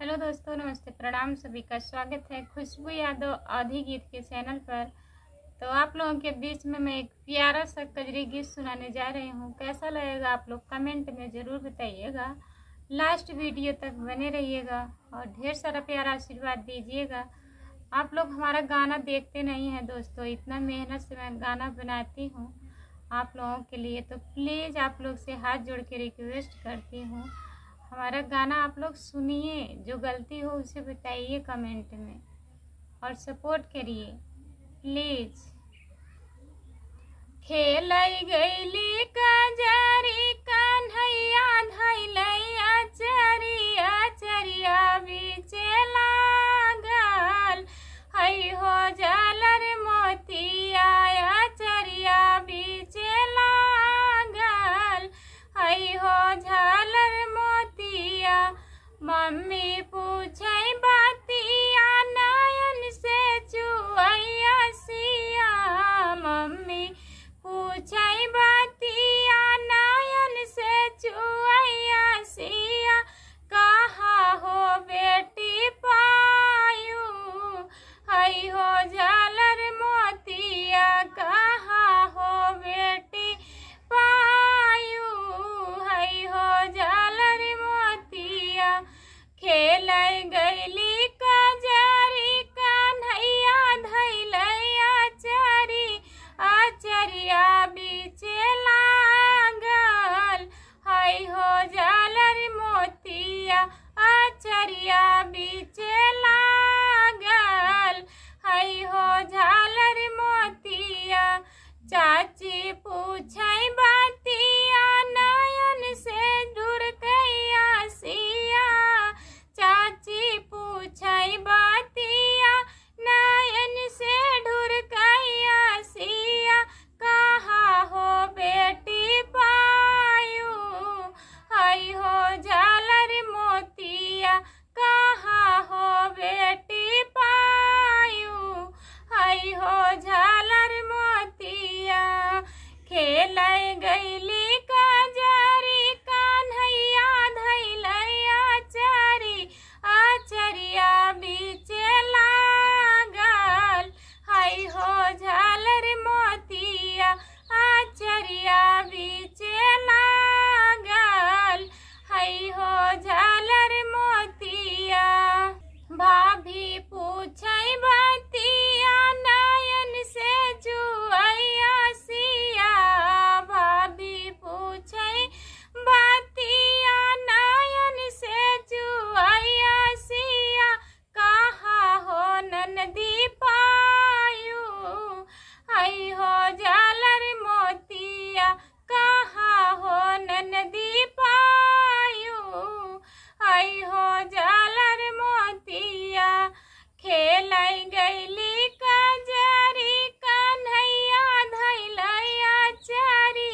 Hello दोस्तों, नमस्ते, प्रणाम। सभी का स्वागत है खुशबू यादव आधी गीत के चैनल पर। तो आप लोगों के बीच में मैं एक प्यारा सा कजरी गीत सुनाने जा रही हूँ। कैसा लगेगा आप लोग कमेंट में ज़रूर बताइएगा। लास्ट वीडियो तक बने रहिएगा और ढेर सारा प्यारा आशीर्वाद दीजिएगा। आप लोग हमारा गाना देखते नहीं हैं दोस्तों, इतना मेहनत से मैं गाना बनाती हूँ आप लोगों के लिए। तो प्लीज़ आप लोग से हाथ जोड़ के रिक्वेस्ट करती हूँ, हमारा गाना आप लोग सुनिए। जो गलती हो उसे बताइए कमेंट में और सपोर्ट करिए प्लीज़। खेलई गईली कजरी कन्हैया धैलैया चरिया चरिया बीचे लागल हई हो झालर मोतिया चरिया बीचे लागल हई हो झालर मोतिया। मम्मी पूछे बातिया नयन से चुआइया सिया। मम्मी पूछे बातिया नयन से चुआइया सिया। कहाँ हो बेटी पायू हई हो झालर मोतिया। कहाँ हो बेटी पायू हई हो झालर मोतिया। खेलै गईली कजरी कन्हैया धैलैया चरी आचरिया बीचे लागल हई हो झालर मोतिया। आचरिया बीचे लागल हई हो झालर मोतिया। चाची पूछे बातिया नयन से ढुरकैया सिया। चाची पूछे बातिया नयन से ढुरकैया सिया। कहाँ हो बेटी पायू हई हो झालर मोतिया। कहाँ हो बेटी पायू हई हो झालर मोतिया। खेलै गईली कजरी कन्हैया धैलैया चरी आचरिया बीचे लागल हई हो झालर मोतिया। आचरिया बीचे लागल हई हो झालर मोतिया। भाभी पूछे बातिया नयन से चुआइया सिया। भाभी पूछे बातिया नयन से चुआइया सिया। कहाँ हो ननदी पायू हई हो झालर मोतिया। कहाँ हो ननदी पायू हई हो झालर मोतिया। खेलै गईली कजरी कन्हैया धैलैया चरी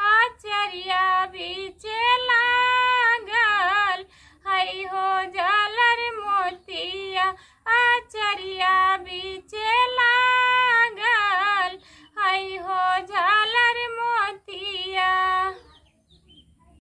आचरिया बीचे लागल हई हो झालर मोतिया। आचरिया बीचे